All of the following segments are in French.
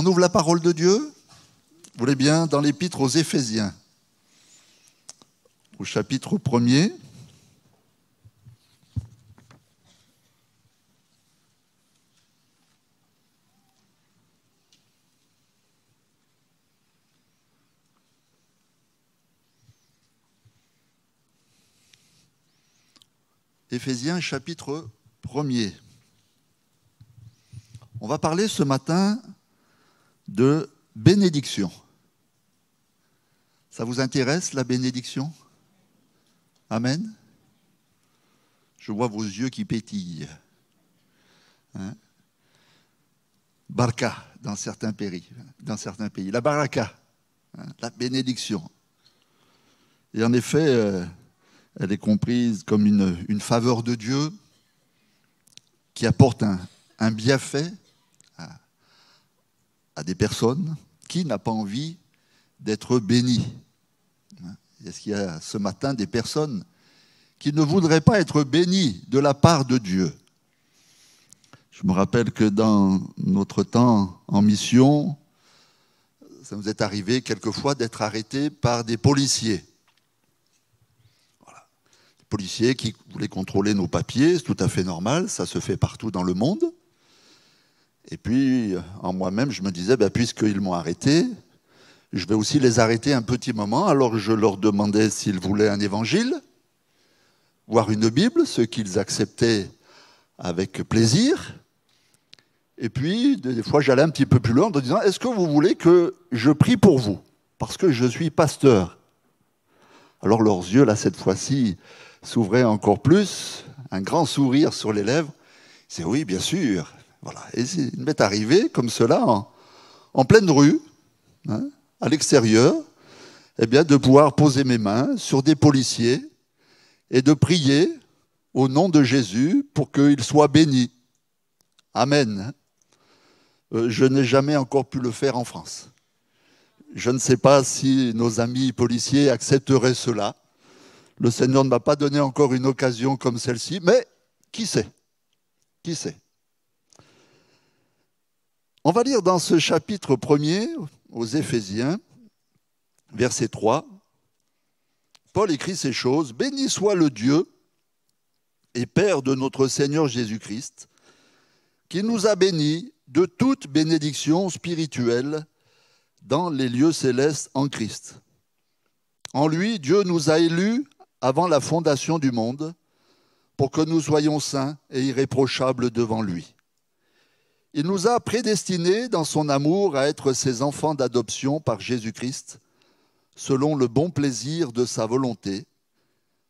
On ouvre la parole de Dieu, vous voulez bien, dans l'épître aux Éphésiens, au chapitre 1er. Éphésiens, chapitre 1er. On va parler ce matin de bénédiction. Ça vous intéresse, la bénédiction? Amen. Je vois vos yeux qui pétillent. Hein? Baraka, dans certains pays. La baraka, hein? La bénédiction. Et en effet, elle est comprise comme une faveur de Dieu qui apporte un bienfait à des personnes. Qui n'a pas envie d'être béni? Est-ce qu'il y a ce matin des personnes qui ne voudraient pas être bénies de la part de Dieu? Je me rappelle que dans notre temps en mission, ça nous est arrivé quelquefois d'être arrêtés par des policiers. Voilà. Des policiers qui voulaient contrôler nos papiers, c'est tout à fait normal, ça se fait partout dans le monde. Et puis, en moi-même, je me disais, puisqu'ils m'ont arrêté, je vais aussi les arrêter un petit moment. Alors je leur demandais s'ils voulaient un évangile, voire une Bible, ce qu'ils acceptaient avec plaisir. Et puis, des fois, j'allais un petit peu plus loin en disant, est-ce que vous voulez que je prie pour vous? Parce que je suis pasteur. Alors leurs yeux, là, cette fois-ci, s'ouvraient encore plus, un grand sourire sur les lèvres. C'est oui, bien sûr. Voilà. Et il m'est arrivé, comme cela, en pleine rue, hein, à l'extérieur, de pouvoir poser mes mains sur des policiers et de prier au nom de Jésus pour qu'ils soient bénis. Amen. Je n'ai jamais encore pu le faire en France. Je ne sais pas si nos amis policiers accepteraient cela. Le Seigneur ne m'a pas donné encore une occasion comme celle-ci, mais qui sait? Qui sait? On va lire dans ce chapitre 1er, aux Éphésiens, verset 3, Paul écrit ces choses. « Béni soit le Dieu et Père de notre Seigneur Jésus-Christ, qui nous a bénis de toute bénédiction spirituelle dans les lieux célestes en Christ. En lui, Dieu nous a élus avant la fondation du monde pour que nous soyons saints et irréprochables devant lui. Il nous a prédestinés dans son amour à être ses enfants d'adoption par Jésus-Christ, selon le bon plaisir de sa volonté,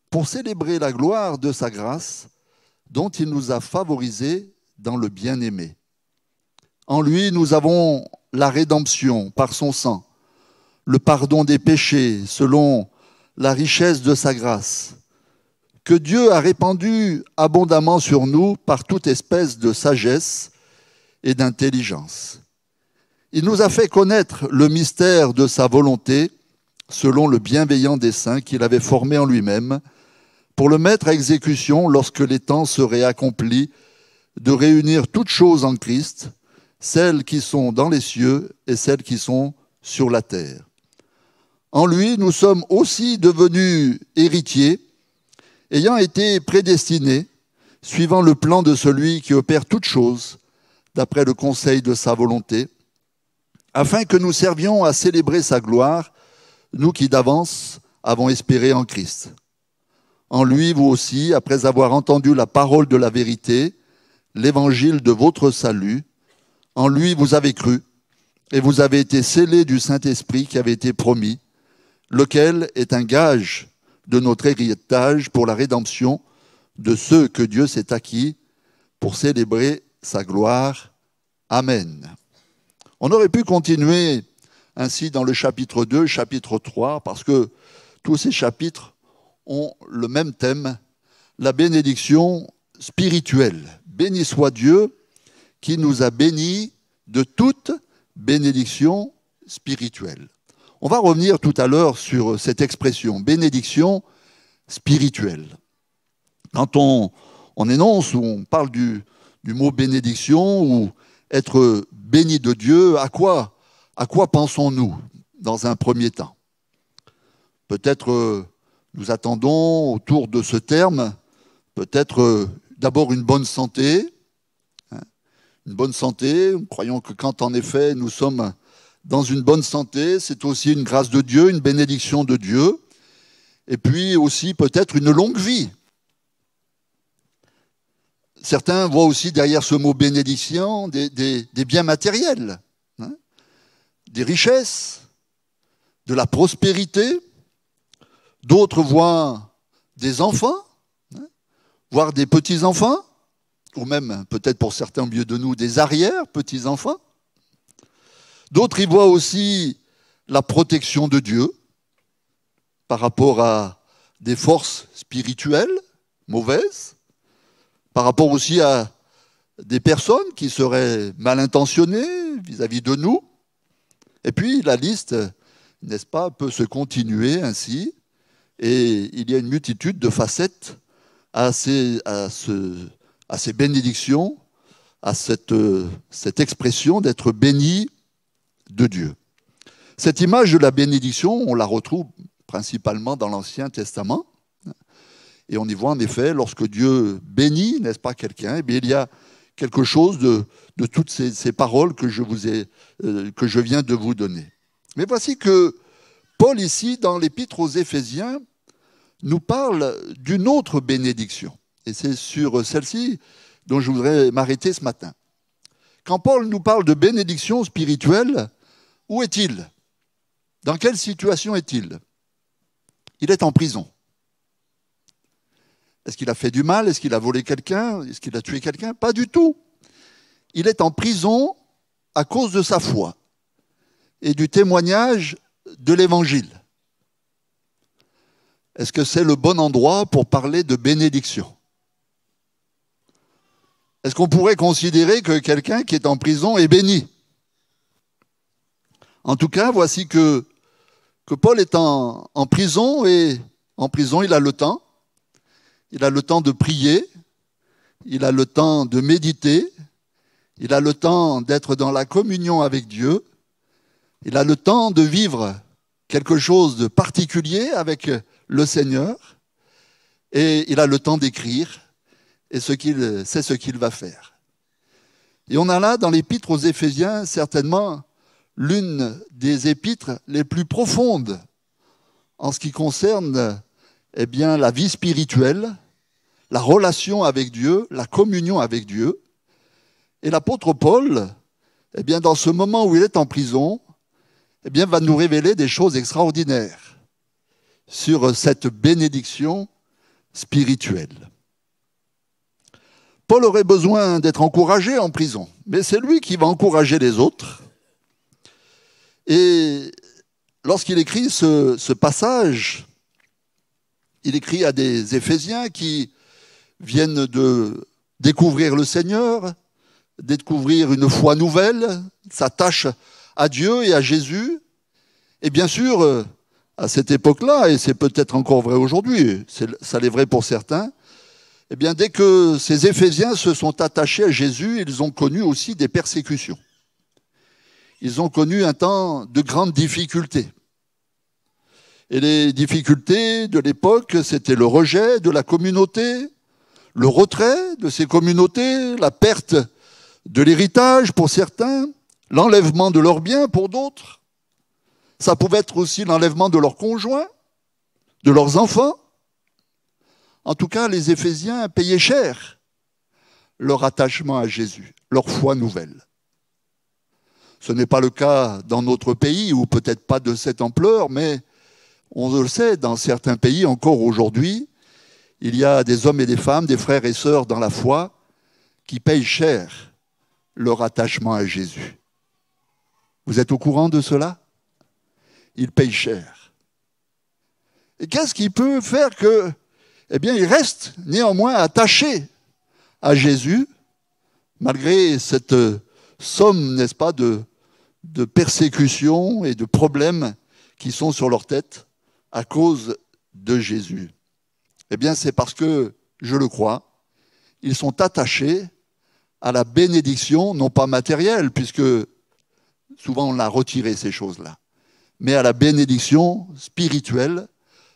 pour célébrer la gloire de sa grâce, dont il nous a favorisés dans le bien-aimé. En lui, nous avons la rédemption par son sang, le pardon des péchés selon la richesse de sa grâce, que Dieu a répandu abondamment sur nous par toute espèce de sagesse et d'intelligence. Il nous a fait connaître le mystère de sa volonté selon le bienveillant dessein qu'il avait formé en lui-même pour le mettre à exécution lorsque les temps seraient accomplis, de réunir toutes choses en Christ, celles qui sont dans les cieux et celles qui sont sur la terre. En lui, nous sommes aussi devenus héritiers, ayant été prédestinés, suivant le plan de celui qui opère toutes choses, d'après le conseil de sa volonté, afin que nous servions à célébrer sa gloire, nous qui d'avance avons espéré en Christ. En lui, vous aussi, après avoir entendu la parole de la vérité, l'évangile de votre salut, en lui vous avez cru, et vous avez été scellés du Saint-Esprit qui avait été promis, lequel est un gage de notre héritage pour la rédemption de ceux que Dieu s'est acquis pour célébrer sa gloire. Amen. On aurait pu continuer ainsi dans le chapitre 2, chapitre 3, parce que tous ces chapitres ont le même thème, la bénédiction spirituelle. Béni soit Dieu qui nous a bénis de toute bénédiction spirituelle. On va revenir tout à l'heure sur cette expression, bénédiction spirituelle. Quand on énonce ou on parle du mot bénédiction ou être bénis de Dieu, à quoi pensons-nous dans un premier temps? Peut-être nous attendons autour de ce terme, peut-être d'abord une bonne santé. Une bonne santé, nous croyons que quand en effet nous sommes dans une bonne santé, c'est aussi une grâce de Dieu, une bénédiction de Dieu, et puis aussi peut-être une longue vie. Certains voient aussi derrière ce mot bénédiction des biens matériels, des richesses, de la prospérité. D'autres voient des enfants, voire des petits-enfants, ou même peut-être pour certains au milieu de nous des arrière-petits-enfants. D'autres y voient aussi la protection de Dieu par rapport à des forces spirituelles mauvaises, par rapport aussi à des personnes qui seraient mal intentionnées vis-à-vis de nous. Et puis la liste, n'est-ce pas, peut se continuer ainsi. Et il y a une multitude de facettes à ces bénédictions, à cette expression d'être béni de Dieu. Cette image de la bénédiction, on la retrouve principalement dans l'Ancien Testament. Et on y voit en effet, lorsque Dieu bénit, n'est-ce pas, quelqu'un, eh bien, il y a quelque chose de toutes ces paroles que je viens de vous donner. Mais voici que Paul, ici, dans l'Épître aux Éphésiens, nous parle d'une autre bénédiction. Et c'est sur celle-ci dont je voudrais m'arrêter ce matin. Quand Paul nous parle de bénédiction spirituelle, où est-il? Dans quelle situation est-il? Il est en prison. Est-ce qu'il a fait du mal? Est-ce qu'il a volé quelqu'un? Est-ce qu'il a tué quelqu'un? Pas du tout. Il est en prison à cause de sa foi et du témoignage de l'Évangile. Est-ce que c'est le bon endroit pour parler de bénédiction? Est-ce qu'on pourrait considérer que quelqu'un qui est en prison est béni? En tout cas, voici que Paul est en prison, et en prison, il a le temps. Il a le temps de prier, il a le temps de méditer, il a le temps d'être dans la communion avec Dieu, il a le temps de vivre quelque chose de particulier avec le Seigneur, et il a le temps d'écrire, et c'est ce qu'il va faire. Et on a là, dans l'Épître aux Éphésiens, certainement l'une des épîtres les plus profondes en ce qui concerne eh bien, la vie spirituelle, la relation avec Dieu, la communion avec Dieu. Et l'apôtre Paul, eh bien, dans ce moment où il est en prison, eh bien, va nous révéler des choses extraordinaires sur cette bénédiction spirituelle. Paul aurait besoin d'être encouragé en prison, mais c'est lui qui va encourager les autres. Et lorsqu'il écrit ce passage, il écrit à des Éphésiens qui viennent de découvrir le Seigneur, découvrir une foi nouvelle, s'attachent à Dieu et à Jésus. Et bien sûr, à cette époque-là, et c'est peut-être encore vrai aujourd'hui, ça l'est vrai pour certains, eh bien, dès que ces Éphésiens se sont attachés à Jésus, ils ont connu aussi des persécutions. Ils ont connu un temps de grandes difficultés. Et les difficultés de l'époque, c'était le rejet de la communauté, le retrait de ces communautés, la perte de l'héritage pour certains, l'enlèvement de leurs biens pour d'autres. Ça pouvait être aussi l'enlèvement de leurs conjoints, de leurs enfants. En tout cas, les Éphésiens payaient cher leur attachement à Jésus, leur foi nouvelle. Ce n'est pas le cas dans notre pays, ou peut-être pas de cette ampleur, mais on le sait, dans certains pays encore aujourd'hui, il y a des hommes et des femmes, des frères et sœurs dans la foi, qui payent cher leur attachement à Jésus. Vous êtes au courant de cela? Ils payent cher. Et qu'est-ce qui peut faire que, eh bien, ils restent néanmoins attachés à Jésus, malgré cette somme, n'est-ce pas, de persécutions et de problèmes qui sont sur leur tête à cause de Jésus? Eh bien, c'est parce que, je le crois, ils sont attachés à la bénédiction, non pas matérielle, puisque souvent on a retiré ces choses-là, mais à la bénédiction spirituelle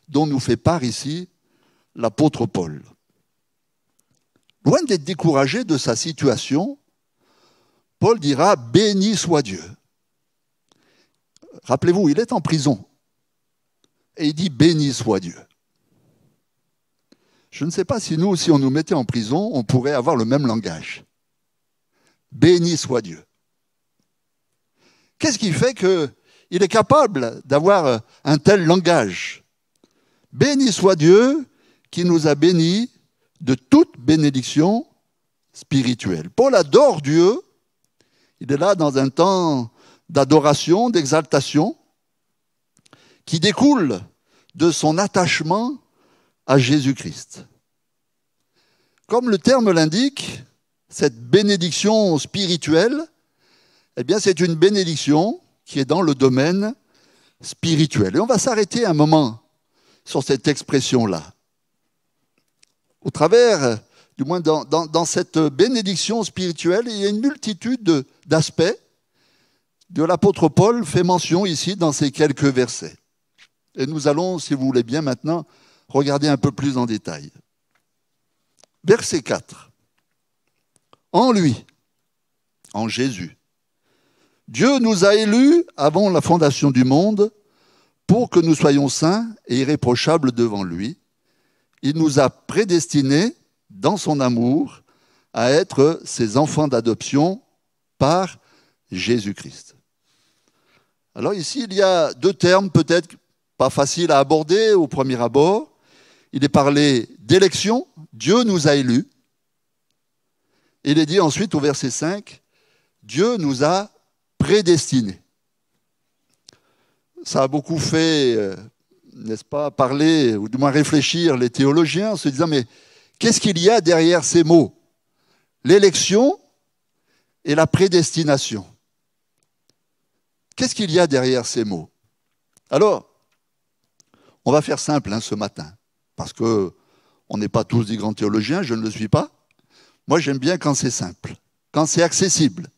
dont nous fait part ici l'apôtre Paul. Loin d'être découragé de sa situation, Paul dira « Béni soit Dieu ». Rappelez-vous, il est en prison. Et il dit « Béni soit Dieu ». Je ne sais pas si nous, si on nous mettait en prison, on pourrait avoir le même langage. « Béni soit Dieu ». Qu'est-ce qui fait qu'il est capable d'avoir un tel langage? « Béni soit Dieu qui nous a bénis de toute bénédiction spirituelle ». Paul adore Dieu. Il est là dans un temps d'adoration, d'exaltation, qui découle de son attachement à Jésus-Christ. Comme le terme l'indique, cette bénédiction spirituelle, eh bien, c'est une bénédiction qui est dans le domaine spirituel. Et on va s'arrêter un moment sur cette expression-là. Au travers, du moins dans cette bénédiction spirituelle, il y a une multitude d'aspects de l'apôtre Paul fait mention ici dans ces quelques versets. Et nous allons, si vous voulez bien maintenant, regarder un peu plus en détail. Verset 4. En lui, en Jésus, Dieu nous a élus avant la fondation du monde pour que nous soyons saints et irréprochables devant lui. Il nous a prédestinés dans son amour à être ses enfants d'adoption par Jésus-Christ. Alors ici, il y a deux termes peut-être pas faciles à aborder au premier abord. Il est parlé d'élection, Dieu nous a élus. Il est dit ensuite au verset 5, Dieu nous a prédestinés. Ça a beaucoup fait, n'est-ce pas, parler, ou du moins réfléchir les théologiens en se disant, mais qu'est-ce qu'il y a derrière ces mots? L'élection et la prédestination. Qu'est-ce qu'il y a derrière ces mots? Alors, on va faire simple ce matin, parce qu'on n'est pas tous des grands théologiens, je ne le suis pas. Moi, j'aime bien quand c'est simple, quand c'est accessible.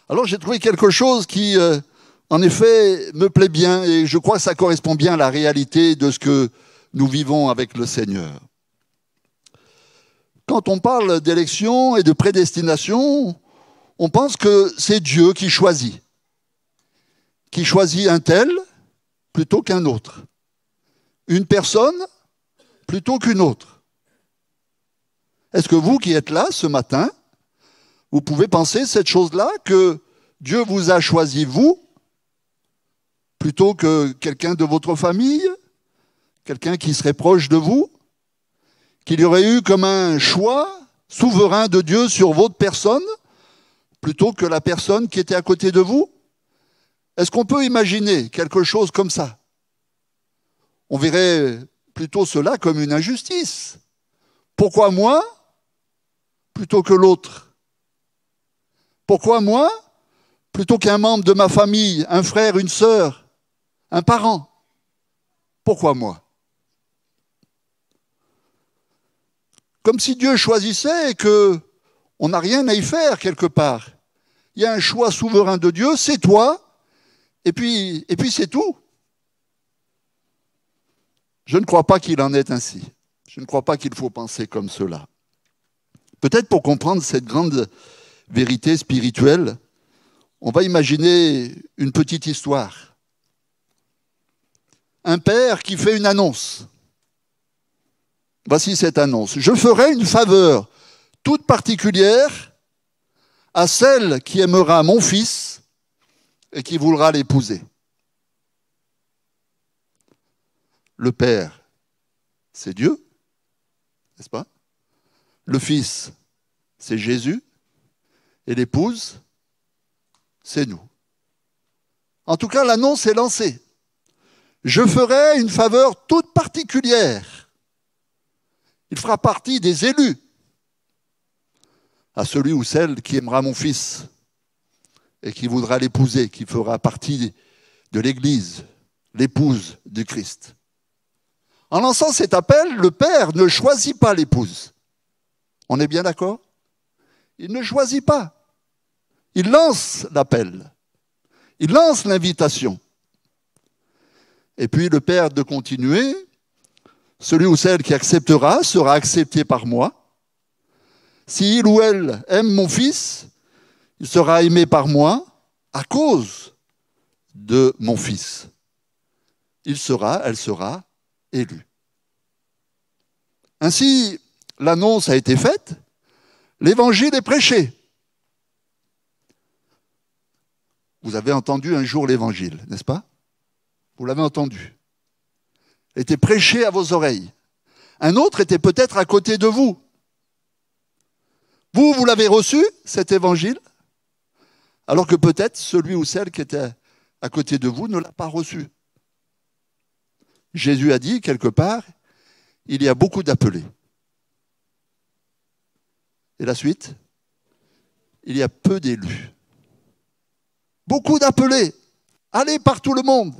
Alors, j'ai trouvé quelque chose qui, en effet, me plaît bien, et je crois que ça correspond bien à la réalité de ce que nous vivons avec le Seigneur. Quand on parle d'élection et de prédestination, on pense que c'est Dieu qui choisit un tel plutôt qu'un autre, une personne plutôt qu'une autre. Est-ce que vous qui êtes là ce matin, vous pouvez penser cette chose-là, que Dieu vous a choisi vous, plutôt que quelqu'un de votre famille, quelqu'un qui serait proche de vous, qu'il y aurait eu comme un choix souverain de Dieu sur votre personne, plutôt que la personne qui était à côté de vous? Est-ce qu'on peut imaginer quelque chose comme ça? On verrait plutôt cela comme une injustice. Pourquoi moi plutôt que l'autre? Pourquoi moi plutôt qu'un membre de ma famille, un frère, une sœur, un parent? Pourquoi moi? Comme si Dieu choisissait et qu'on n'a rien à y faire quelque part. Il y a un choix souverain de Dieu, c'est toi, et puis c'est tout. Je ne crois pas qu'il en est ainsi. Je ne crois pas qu'il faut penser comme cela. Peut-être pour comprendre cette grande vérité spirituelle, on va imaginer une petite histoire. Un père qui fait une annonce. Voici cette annonce. Je ferai une faveur toute particulière à celle qui aimera mon fils et qui voudra l'épouser. Le père, c'est Dieu, n'est-ce pas? Le fils, c'est Jésus. Et l'épouse, c'est nous. En tout cas, l'annonce est lancée. Je ferai une faveur toute particulière. Il fera partie des élus à celui ou celle qui aimera mon fils et qui voudra l'épouser, qui fera partie de l'Église, l'épouse du Christ. En lançant cet appel, le Père ne choisit pas l'épouse. On est bien d'accord? Il ne choisit pas. Il lance l'appel. Il lance l'invitation. Et puis le Père de continuer, celui ou celle qui acceptera sera accepté par moi. Si il ou elle aime mon Fils, il sera aimé par moi à cause de mon Fils. Elle sera élue. Ainsi, l'annonce a été faite, l'évangile est prêché. Vous avez entendu un jour l'évangile, n'est-ce pas? Vous l'avez entendu. Il était prêché à vos oreilles. Un autre était peut-être à côté de vous. Vous l'avez reçu, cet évangile, alors que peut-être celui ou celle qui était à côté de vous ne l'a pas reçu. Jésus a dit, quelque part, il y a beaucoup d'appelés. Et la suite? Il y a peu d'élus. Beaucoup d'appelés. Allez par tout le monde.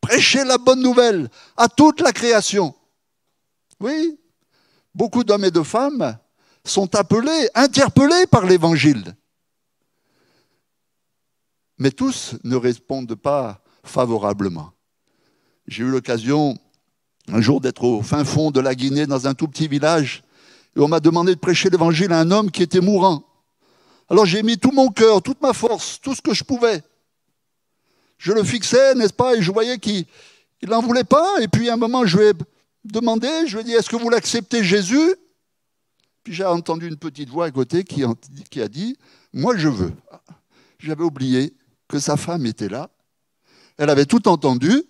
Prêchez la bonne nouvelle à toute la création. Oui, beaucoup d'hommes et de femmes sont appelés, interpellés par l'Évangile. Mais tous ne répondent pas favorablement. J'ai eu l'occasion un jour d'être au fin fond de la Guinée, dans un tout petit village, et on m'a demandé de prêcher l'Évangile à un homme qui était mourant. Alors j'ai mis tout mon cœur, toute ma force, tout ce que je pouvais. Je le fixais, n'est-ce pas, et je voyais qu'il n'en voulait pas. Et puis à un moment, je lui ai demandé, je lui ai dit, est-ce que vous l'acceptez, Jésus? Puis j'ai entendu une petite voix à côté qui a dit, moi je veux. J'avais oublié que sa femme était là. Elle avait tout entendu.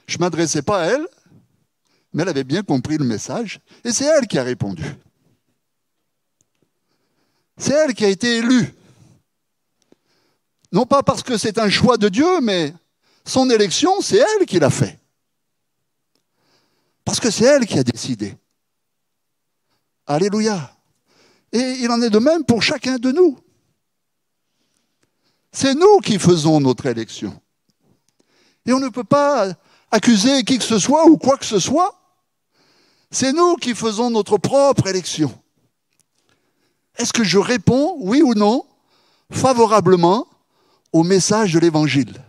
Je ne m'adressais pas à elle, mais elle avait bien compris le message. Et c'est elle qui a répondu. C'est elle qui a été élue. Non pas parce que c'est un choix de Dieu, mais son élection, c'est elle qui l'a fait. Parce que c'est elle qui a décidé. Alléluia. Et il en est de même pour chacun de nous. C'est nous qui faisons notre élection. Et on ne peut pas accuser qui que ce soit ou quoi que ce soit. C'est nous qui faisons notre propre élection. Est-ce que je réponds, oui ou non, favorablement au message de l'Évangile?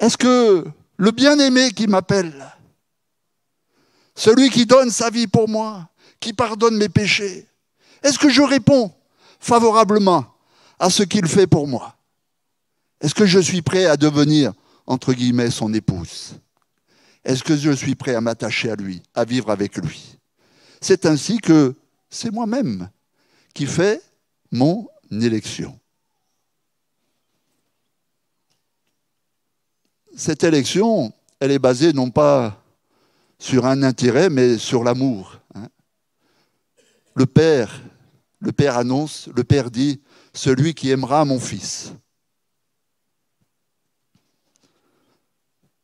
Est-ce que le bien-aimé qui m'appelle, celui qui donne sa vie pour moi, qui pardonne mes péchés, est-ce que je réponds favorablement à ce qu'il fait pour moi? Est-ce que je suis prêt à devenir, entre guillemets, son épouse? Est-ce que je suis prêt à m'attacher à lui, à vivre avec lui? C'est ainsi que c'est moi-même qui fais mon élection. Cette élection, elle est basée non pas sur un intérêt, mais sur l'amour. Le Père annonce, le Père dit, celui qui aimera mon Fils.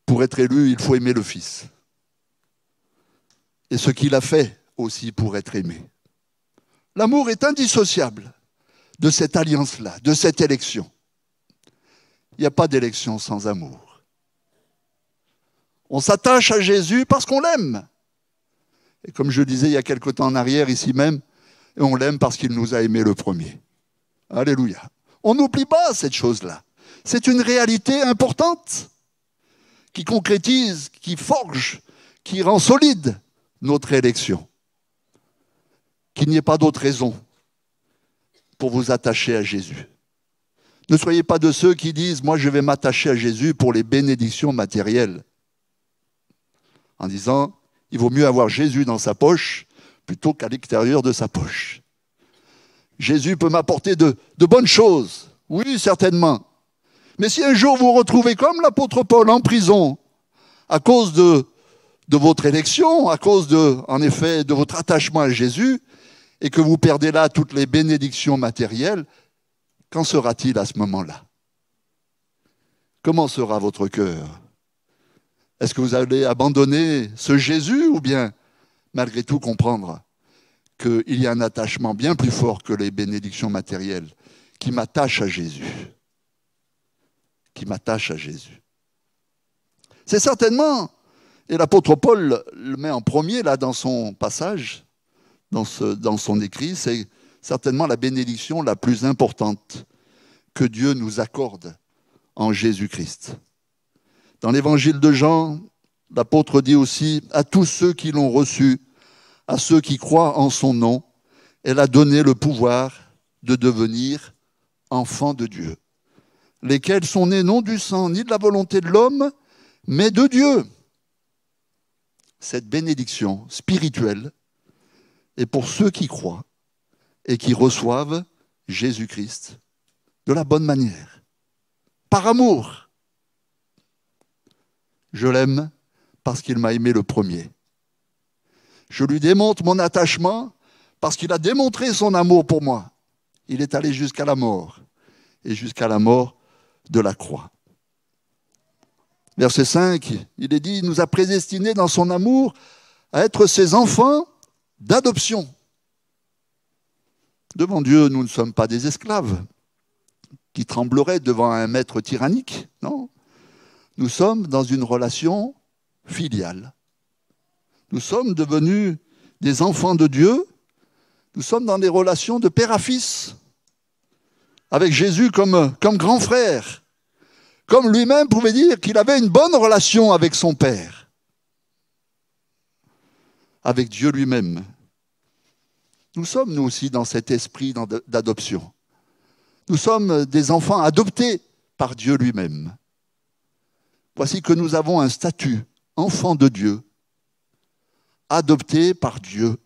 Pour être élu, il faut aimer le Fils. Et ce qu'il a fait aussi pour être aimé. L'amour est indissociable de cette alliance-là, de cette élection. Il n'y a pas d'élection sans amour. On s'attache à Jésus parce qu'on l'aime. Et comme je disais il y a quelque temps en arrière, ici même, on l'aime parce qu'il nous a aimés le premier. Alléluia. On n'oublie pas cette chose-là. C'est une réalité importante qui concrétise, qui forge, qui rend solide notre élection. Qu'il n'y ait pas d'autre raison pour vous attacher à Jésus. Ne soyez pas de ceux qui disent « moi je vais m'attacher à Jésus pour les bénédictions matérielles ». En disant « il vaut mieux avoir Jésus dans sa poche plutôt qu'à l'extérieur de sa poche ». Jésus peut m'apporter de bonnes choses, oui certainement. Mais si un jour vous vous retrouvez comme l'apôtre Paul en prison à cause de votre élection, à cause en effet de votre attachement à Jésus, et que vous perdez là toutes les bénédictions matérielles, qu'en sera-t-il à ce moment-là? Comment sera votre cœur? Est-ce que vous allez abandonner ce Jésus ou bien, malgré tout, comprendre qu'il y a un attachement bien plus fort que les bénédictions matérielles qui m'attache à Jésus? Qui m'attache à Jésus. C'est certainement, et l'apôtre Paul le met en premier là dans son passage, dans son écrit, c'est certainement la bénédiction la plus importante que Dieu nous accorde en Jésus-Christ. Dans l'évangile de Jean, l'apôtre dit aussi « À tous ceux qui l'ont reçu, à ceux qui croient en son nom, elle a donné le pouvoir de devenir enfants de Dieu, lesquels sont nés non du sang ni de la volonté de l'homme, mais de Dieu. » Cette bénédiction spirituelle est pour ceux qui croient et qui reçoivent Jésus-Christ de la bonne manière, par amour. Je l'aime parce qu'il m'a aimé le premier. Je lui démontre mon attachement parce qu'il a démontré son amour pour moi. Il est allé jusqu'à la mort, et jusqu'à la mort de la croix. Verset 5, il est dit, il nous a prédestinés dans son amour à être ses enfants d'adoption. Devant Dieu, nous ne sommes pas des esclaves qui trembleraient devant un maître tyrannique. Non, nous sommes dans une relation filiale. Nous sommes devenus des enfants de Dieu. Nous sommes dans des relations de père à fils, avec Jésus comme grand frère, comme lui-même pouvait dire qu'il avait une bonne relation avec son Père, avec Dieu lui-même. Nous sommes, nous aussi, dans cet esprit d'adoption. Nous sommes des enfants adoptés par Dieu lui-même. Voici que nous avons un statut, enfant de Dieu, adopté par Dieu.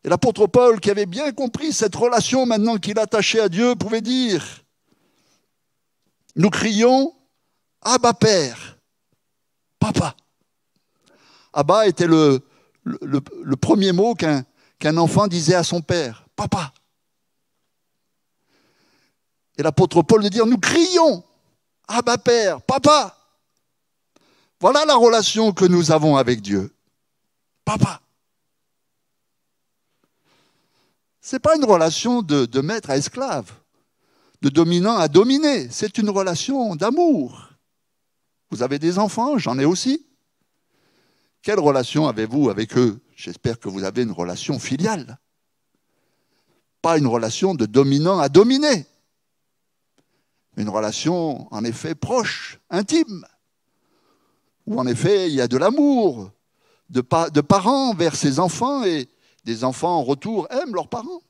Et l'apôtre Paul, qui avait bien compris cette relation maintenant qu'il attachait à Dieu, pouvait dire, nous crions « Abba Père », Papa. Abba était le premier mot qu'un enfant disait à son père, Papa. Et l'apôtre Paul de dire, nous crions « Abba Père, Papa ». Voilà la relation que nous avons avec Dieu. Papa. Ce n'est pas une relation de maître à esclave, de dominant à dominé. C'est une relation d'amour. Vous avez des enfants, j'en ai aussi. Quelle relation avez-vous avec eux? J'espère que vous avez une relation filiale. Pas une relation de dominant à dominé. Une relation, en effet, proche, intime. Où, en effet, il y a de l'amour de parents vers ses enfants et des enfants, en retour, aiment leurs parents.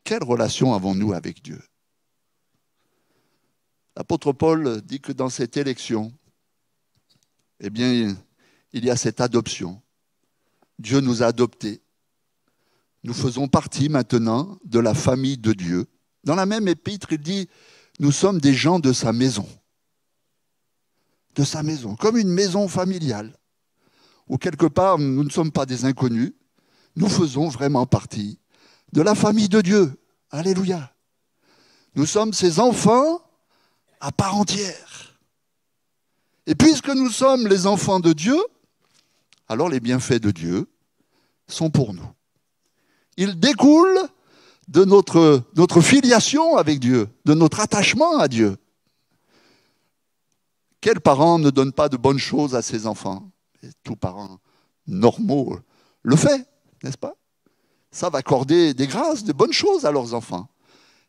Quelle relation avons-nous avec Dieu? L'apôtre Paul dit que dans cette élection, eh bien, il y a cette adoption. Dieu nous a adoptés. Nous faisons partie maintenant de la famille de Dieu. Dans la même épître, il dit, nous sommes des gens de sa maison. De sa maison, comme une maison familiale, où quelque part, nous ne sommes pas des inconnus, nous faisons vraiment partie de la famille de Dieu. Alléluia. Nous sommes ses enfants à part entière. Et puisque nous sommes les enfants de Dieu, alors les bienfaits de Dieu sont pour nous. Ils découlent de notre filiation avec Dieu, de notre attachement à Dieu. Quel parent ne donne pas de bonnes choses à ses enfants? Et tout parent normaux le fait, n'est-ce pas? Ça va accorder des grâces, de bonnes choses à leurs enfants.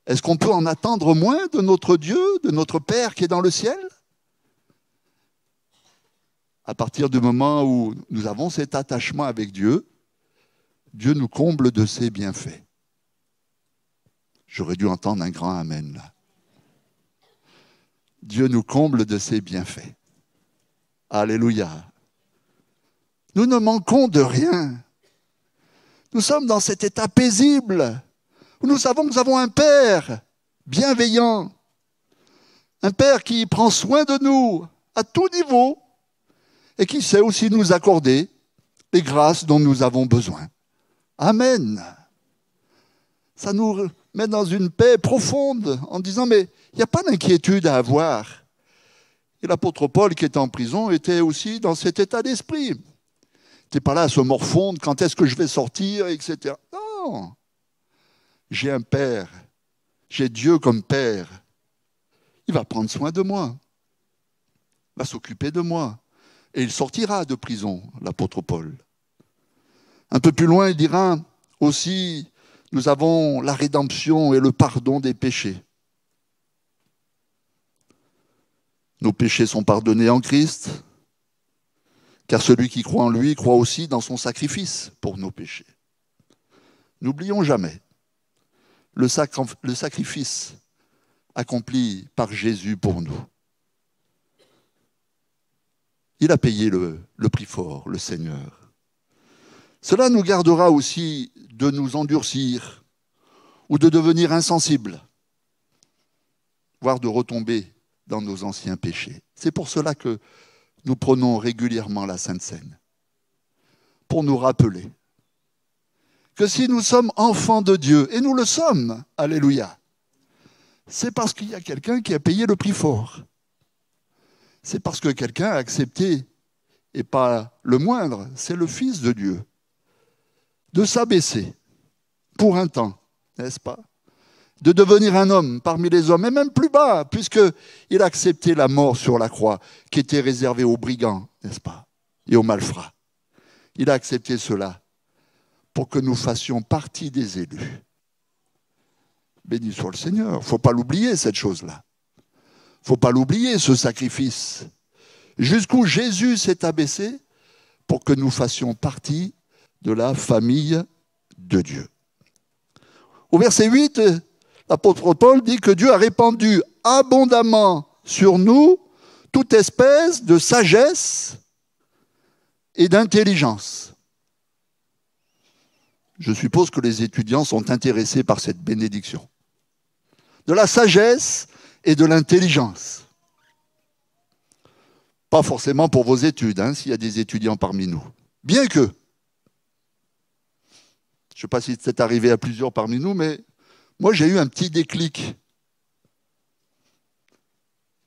Est-ce qu'on peut en attendre moins de notre Dieu, de notre Père qui est dans le ciel? À partir du moment où nous avons cet attachement avec Dieu, Dieu nous comble de ses bienfaits. J'aurais dû entendre un grand amen là. Dieu nous comble de ses bienfaits. Alléluia. Nous ne manquons de rien. Nous sommes dans cet état paisible où nous savons que nous avons un Père bienveillant, un Père qui prend soin de nous à tout niveau et qui sait aussi nous accorder les grâces dont nous avons besoin. Amen. Ça nous met dans une paix profonde en disant, mais il n'y a pas d'inquiétude à avoir. Et l'apôtre Paul, qui était en prison, était aussi dans cet état d'esprit. Il n'était pas là à se morfondre, quand est-ce que je vais sortir, etc. Non. J'ai un Père, j'ai Dieu comme Père. Il va prendre soin de moi, il va s'occuper de moi. Et il sortira de prison, l'apôtre Paul. Un peu plus loin, il dira, Aussi, nous avons la rédemption et le pardon des péchés. Nos péchés sont pardonnés en Christ, car celui qui croit en lui croit aussi dans son sacrifice pour nos péchés. N'oublions jamais le sacrifice accompli par Jésus pour nous. Il a payé le prix fort, le Seigneur. Cela nous gardera aussi de nous endurcir ou de devenir insensibles, voire de retomber dans nos anciens péchés. C'est pour cela que nous prenons régulièrement la Sainte Seine, pour nous rappeler que si nous sommes enfants de Dieu, et nous le sommes, alléluia, c'est parce qu'il y a quelqu'un qui a payé le prix fort. C'est parce que quelqu'un a accepté, et pas le moindre, c'est le Fils de Dieu, de s'abaisser pour un temps, n'est-ce pas? De devenir un homme parmi les hommes, et même plus bas, puisqu'il a accepté la mort sur la croix, qui était réservée aux brigands, n'est-ce pas? Et aux malfrats. Il a accepté cela pour que nous fassions partie des élus. Béni soit le Seigneur. Il ne faut pas l'oublier, cette chose-là. Il ne faut pas l'oublier, ce sacrifice. Jusqu'où Jésus s'est abaissé pour que nous fassions partie de la famille de Dieu. Au verset 8, l'apôtre Paul dit que Dieu a répandu abondamment sur nous toute espèce de sagesse et d'intelligence. Je suppose que les étudiants sont intéressés par cette bénédiction. De la sagesse et de l'intelligence. Pas forcément pour vos études, s'il y a des étudiants parmi nous. Bien que, je ne sais pas si c'est arrivé à plusieurs parmi nous, mais moi j'ai eu un petit déclic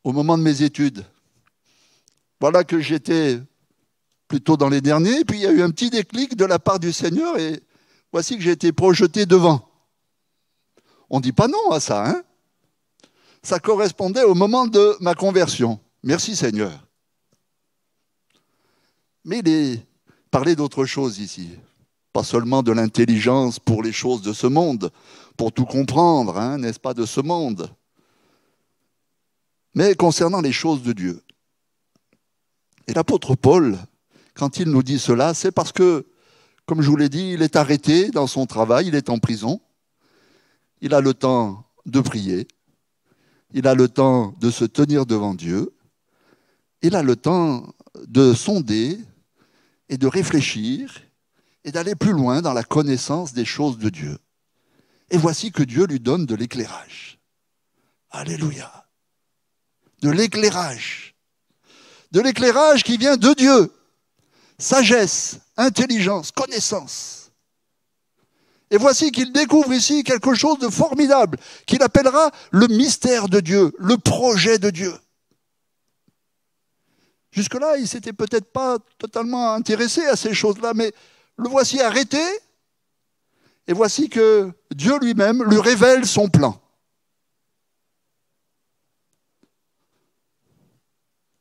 au moment de mes études. Voilà que j'étais plutôt dans les derniers, puis il y a eu un petit déclic de la part du Seigneur et voici que j'ai été projeté devant. On ne dit pas non à ça, hein? Ça correspondait au moment de ma conversion. Merci Seigneur. Mais il est parlé d'autre chose ici. Pas seulement de l'intelligence pour les choses de ce monde, pour tout comprendre, n'est-ce pas, de ce monde. Mais concernant les choses de Dieu. Et l'apôtre Paul, quand il nous dit cela, c'est parce que, comme je vous l'ai dit, il est arrêté dans son travail, il est en prison. Il a le temps de prier. Il a le temps de se tenir devant Dieu. Il a le temps de sonder et de réfléchir et d'aller plus loin dans la connaissance des choses de Dieu. Et voici que Dieu lui donne de l'éclairage. Alléluia. De l'éclairage. De l'éclairage qui vient de Dieu. Sagesse, intelligence, connaissance. Et voici qu'il découvre ici quelque chose de formidable, qu'il appellera le mystère de Dieu, le projet de Dieu. Jusque-là, il ne s'était peut-être pas totalement intéressé à ces choses-là, mais le voici arrêté, et voici que Dieu lui-même lui révèle son plan.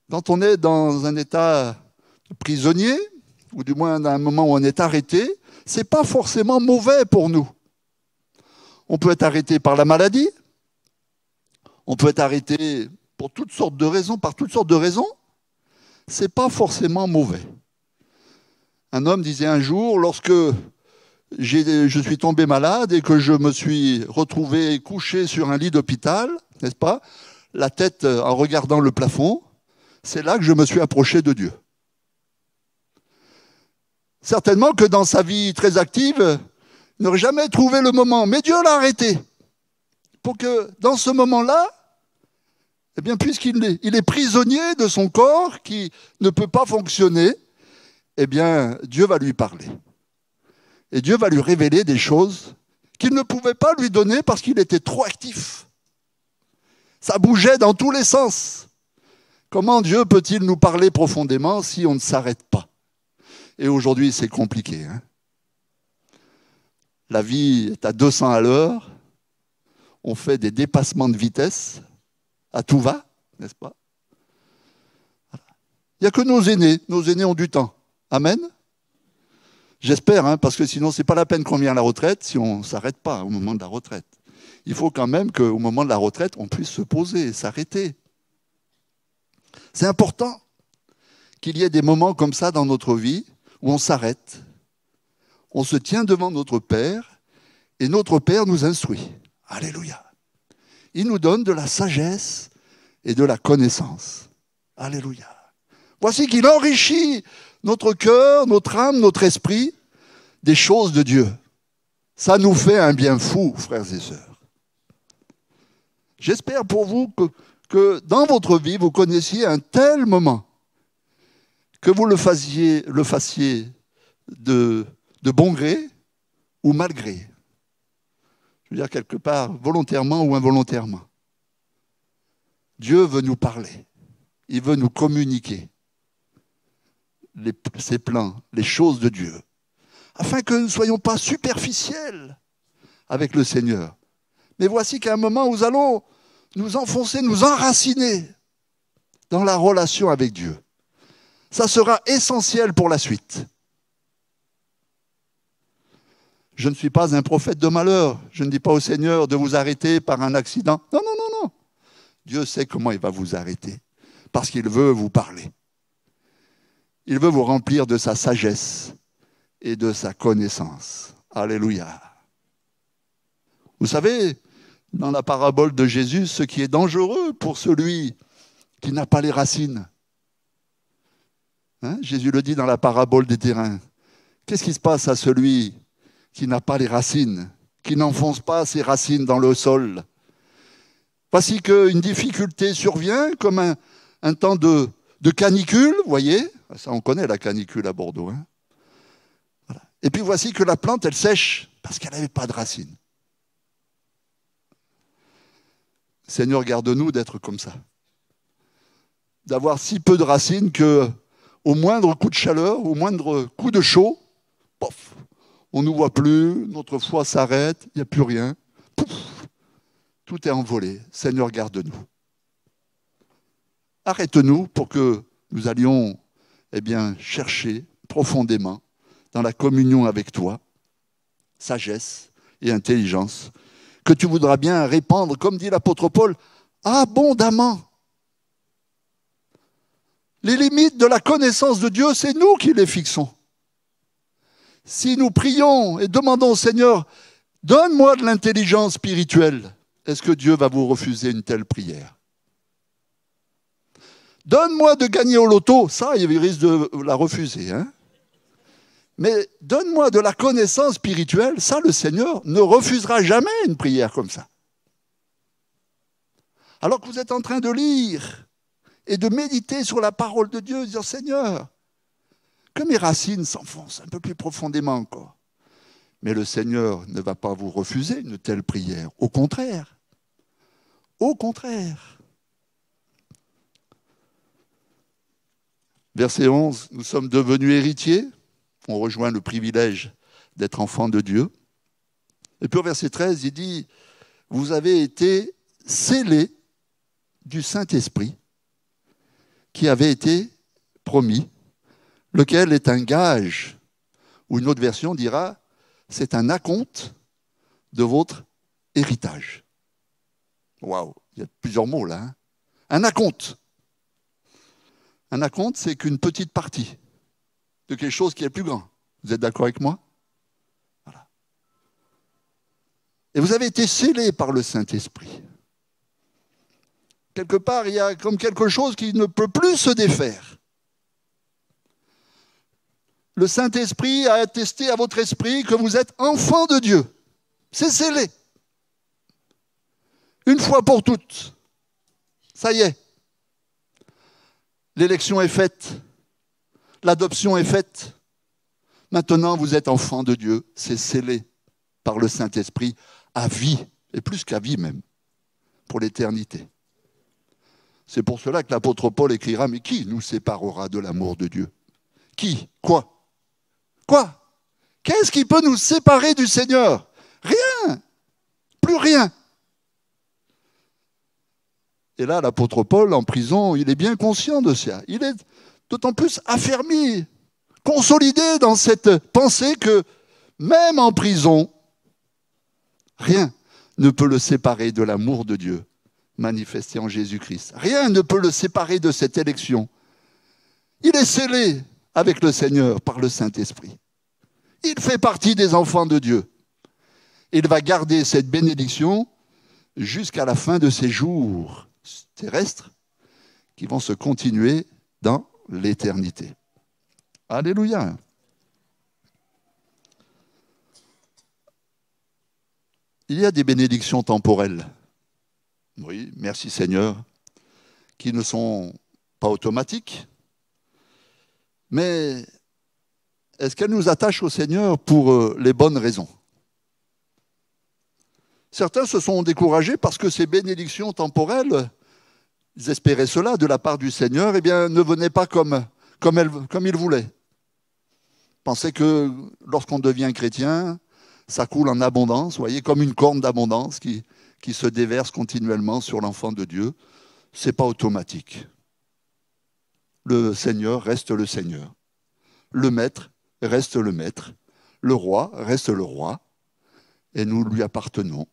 Quand on est dans un état prisonnier, ou du moins à un moment où on est arrêté, ce n'est pas forcément mauvais pour nous. On peut être arrêté par la maladie, on peut être arrêté pour toutes sortes de raisons, par toutes sortes de raisons. Ce n'est pas forcément mauvais. Un homme disait un jour, lorsque je suis tombé malade et que je me suis retrouvé couché sur un lit d'hôpital, n'est-ce pas, la tête en regardant le plafond, c'est là que je me suis approché de Dieu. Certainement que dans sa vie très active, il n'aurait jamais trouvé le moment. Mais Dieu l'a arrêté. Pour que dans ce moment-là, eh bien, puisqu'il est prisonnier de son corps qui ne peut pas fonctionner, eh bien, Dieu va lui parler. Et Dieu va lui révéler des choses qu'il ne pouvait pas lui donner parce qu'il était trop actif. Ça bougeait dans tous les sens. Comment Dieu peut-il nous parler profondément si on ne s'arrête pas? Et aujourd'hui, c'est compliqué. La vie est à 200 à l'heure. On fait des dépassements de vitesse. À tout va, n'est-ce pas? Il n'y a que nos aînés. Nos aînés ont du temps. Amen. J'espère, hein, parce que sinon, ce n'est pas la peine qu'on vienne à la retraite si on ne s'arrête pas au moment de la retraite. Il faut quand même qu'au moment de la retraite, on puisse se poser, s'arrêter. C'est important qu'il y ait des moments comme ça dans notre vie où on s'arrête, on se tient devant notre Père et notre Père nous instruit. Alléluia. Il nous donne de la sagesse et de la connaissance. Alléluia. Voici qu'il enrichit notre cœur, notre âme, notre esprit des choses de Dieu. Ça nous fait un bien fou, frères et sœurs. J'espère pour vous que dans votre vie, vous connaissiez un tel moment que vous le fassiez de bon gré ou mal gré. Je veux dire quelque part, volontairement ou involontairement. Dieu veut nous parler. Il veut nous communiquer ses plans, les choses de Dieu, afin que nous ne soyons pas superficiels avec le Seigneur. Mais voici qu'à un moment, nous allons nous enfoncer, nous enraciner dans la relation avec Dieu. Ça sera essentiel pour la suite. Je ne suis pas un prophète de malheur. Je ne dis pas au Seigneur de vous arrêter par un accident. Non, non, non, non. Dieu sait comment il va vous arrêter, parce qu'il veut vous parler. Il veut vous remplir de sa sagesse et de sa connaissance. Alléluia. Vous savez, dans la parabole de Jésus, ce qui est dangereux pour celui qui n'a pas les racines. Hein, Jésus le dit dans la parabole des terrains. Qu'est-ce qui se passe à celui qui n'a pas les racines, qui n'enfonce pas ses racines dans le sol? Voici qu'une difficulté survient, comme un temps de canicule, vous voyez. Ça, on connaît la canicule à Bordeaux. Hein. Voilà. Et puis voici que la plante, elle sèche, parce qu'elle n'avait pas de racines. Seigneur, garde-nous d'être comme ça. D'avoir si peu de racines qu'au moindre coup de chaleur, au moindre coup de chaud, pof, on ne nous voit plus, notre foi s'arrête, il n'y a plus rien. Pouf, tout est envolé. Seigneur, garde-nous. Arrête-nous pour que nous allions chercher profondément dans la communion avec toi, sagesse et intelligence, que tu voudras bien répandre, comme dit l'apôtre Paul, abondamment. Les limites de la connaissance de Dieu, c'est nous qui les fixons. Si nous prions et demandons au Seigneur, donne-moi de l'intelligence spirituelle, est-ce que Dieu va vous refuser une telle prière? Donne-moi de gagner au loto, ça, il risque de la refuser. Hein? Mais donne-moi de la connaissance spirituelle, ça, le Seigneur ne refusera jamais une prière comme ça. Alors que vous êtes en train de lire et de méditer sur la parole de Dieu, dire Seigneur, que mes racines s'enfoncent un peu plus profondément encore. Mais le Seigneur ne va pas vous refuser une telle prière. Au contraire. Au contraire. Verset 11, nous sommes devenus héritiers. On rejoint le privilège d'être enfants de Dieu. Et puis au verset 13, il dit, vous avez été scellés du Saint-Esprit qui avait été promis, lequel est un gage, ou une autre version dira, c'est un acompte de votre héritage. Waouh, il y a plusieurs mots là. Hein. Un acompte. Un acompte, c'est qu'une petite partie de quelque chose qui est plus grand. Vous êtes d'accord avec moi? Voilà. Et vous avez été scellés par le Saint-Esprit. Quelque part, il y a comme quelque chose qui ne peut plus se défaire. Le Saint-Esprit a attesté à votre esprit que vous êtes enfants de Dieu. C'est scellé. Une fois pour toutes. Ça y est. L'élection est faite. L'adoption est faite. Maintenant, vous êtes enfants de Dieu. C'est scellé par le Saint-Esprit à vie, et plus qu'à vie même, pour l'éternité. C'est pour cela que l'apôtre Paul écrira, mais qui nous séparera de l'amour de Dieu? Qui? Quoi? Quoi? Qu'est-ce qui peut nous séparer du Seigneur? Rien. Plus rien. Et là, l'apôtre Paul, en prison, il est bien conscient de ça. Il est d'autant plus affermi, consolidé dans cette pensée que même en prison, rien ne peut le séparer de l'amour de Dieu manifesté en Jésus-Christ. Rien ne peut le séparer de cette élection. Il est scellé avec le Seigneur par le Saint-Esprit. Il fait partie des enfants de Dieu. Il va garder cette bénédiction jusqu'à la fin de ses jours terrestres qui vont se continuer dans l'éternité. Alléluia. Il y a des bénédictions temporelles. Oui, merci Seigneur, qui ne sont pas automatiques. Mais est-ce qu'elles nous attachent au Seigneur pour les bonnes raisons? Certains se sont découragés parce que ces bénédictions temporelles, ils espéraient cela de la part du Seigneur, eh bien, ne venaient pas comme ils voulaient. Ils pensaient que lorsqu'on devient chrétien, ça coule en abondance, vous voyez, comme une corne d'abondance qui se déverse continuellement sur l'enfant de Dieu. Ce n'est pas automatique. Le Seigneur reste le Seigneur. Le Maître reste le Maître. Le Roi reste le Roi. Et nous lui appartenons.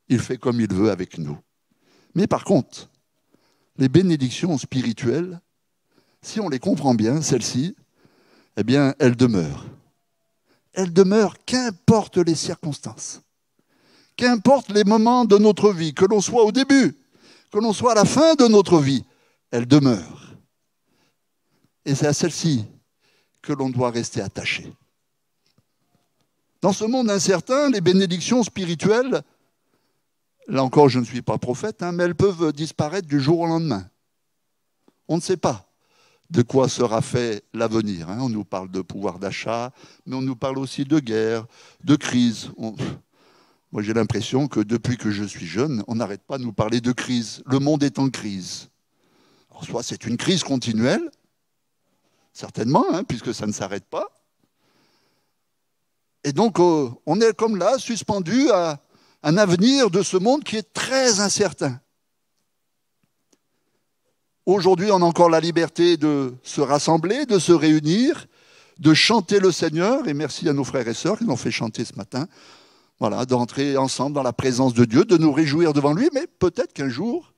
Il fait comme il veut avec nous. Mais par contre, les bénédictions spirituelles, si on les comprend bien, celles-ci, eh bien, elles demeurent. Elles demeurent, qu'importe les circonstances. Qu'importe les moments de notre vie, que l'on soit au début, que l'on soit à la fin de notre vie, elles demeurent. Et c'est à celles-ci que l'on doit rester attaché. Dans ce monde incertain, les bénédictions spirituelles, là encore je ne suis pas prophète, mais elles peuvent disparaître du jour au lendemain. On ne sait pas de quoi sera fait l'avenir. On nous parle de pouvoir d'achat, mais on nous parle aussi de guerre, de crise. Moi j'ai l'impression que depuis que je suis jeune, on n'arrête pas de nous parler de crise. Le monde est en crise. Alors, soit c'est une crise continuelle, certainement, puisque ça ne s'arrête pas. Et donc on est comme là, suspendu à un avenir de ce monde qui est très incertain. Aujourd'hui, on a encore la liberté de se rassembler, de se réunir, de chanter le Seigneur. Et merci à nos frères et sœurs qui nous ont fait chanter ce matin. Voilà, d'entrer ensemble dans la présence de Dieu, de nous réjouir devant lui. Mais peut-être qu'un jour,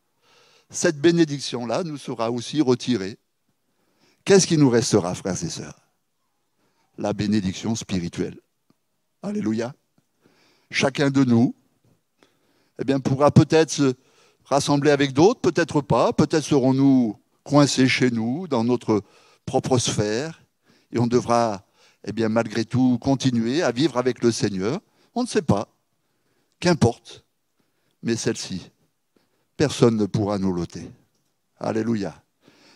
cette bénédiction-là nous sera aussi retirée. Qu'est-ce qui nous restera, frères et sœurs? La bénédiction spirituelle. Alléluia. Chacun de nous, eh bien, pourra peut-être se rassembler avec d'autres, peut-être pas, peut-être serons-nous coincés chez nous, dans notre propre sphère, et on devra, eh bien, malgré tout, continuer à vivre avec le Seigneur. On ne sait pas, qu'importe, mais celle-ci, personne ne pourra nous l'ôter. Alléluia.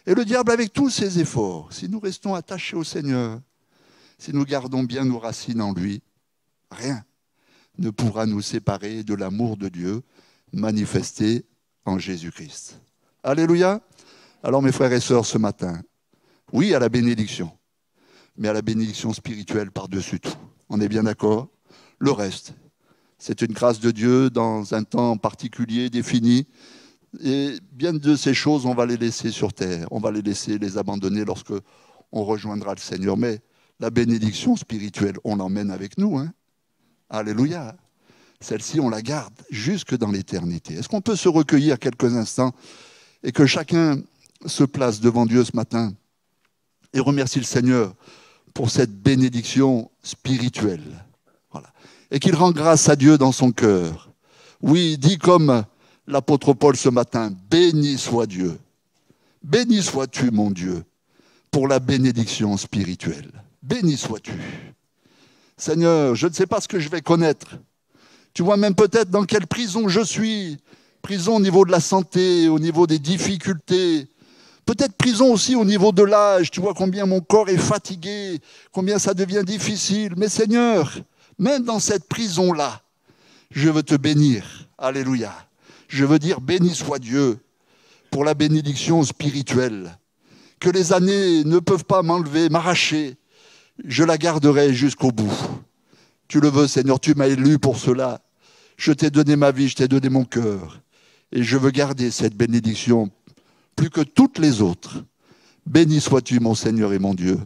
Et le diable, avec tous ses efforts, si nous restons attachés au Seigneur, si nous gardons bien nos racines en lui, rien ne pourra nous séparer de l'amour de Dieu manifesté en Jésus-Christ. Alléluia. Alors mes frères et sœurs, ce matin, oui à la bénédiction, mais à la bénédiction spirituelle par-dessus tout. On est bien d'accord? Le reste, c'est une grâce de Dieu dans un temps particulier, défini. Et bien de ces choses, on va les laisser sur terre. On va les laisser, les abandonner lorsque on rejoindra le Seigneur. Mais la bénédiction spirituelle, on l'emmène avec nous. Alléluia. Celle-ci, on la garde jusque dans l'éternité. Est-ce qu'on peut se recueillir quelques instants et que chacun se place devant Dieu ce matin et remercie le Seigneur pour cette bénédiction spirituelle. Voilà. Et qu'il rend grâce à Dieu dans son cœur. Oui, dit comme l'apôtre Paul ce matin, béni soit Dieu. Béni sois-tu, mon Dieu, pour la bénédiction spirituelle. Béni sois-tu. Seigneur, je ne sais pas ce que je vais connaître. Tu vois même peut-être dans quelle prison je suis. Prison au niveau de la santé, au niveau des difficultés. Peut-être prison aussi au niveau de l'âge. Tu vois combien mon corps est fatigué, combien ça devient difficile. Mais Seigneur, même dans cette prison-là, je veux te bénir. Alléluia. Je veux dire béni soit Dieu pour la bénédiction spirituelle. Que les années ne peuvent pas m'enlever, m'arracher. Je la garderai jusqu'au bout. Tu le veux, Seigneur, tu m'as élu pour cela. Je t'ai donné ma vie, je t'ai donné mon cœur. Et je veux garder cette bénédiction plus que toutes les autres. Béni sois-tu, mon Seigneur et mon Dieu.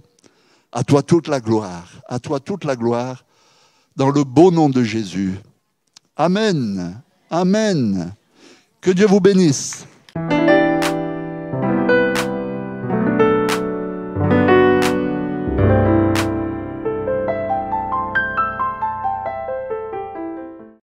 À toi toute la gloire. À toi toute la gloire. Dans le beau nom de Jésus. Amen. Amen. Que Dieu vous bénisse.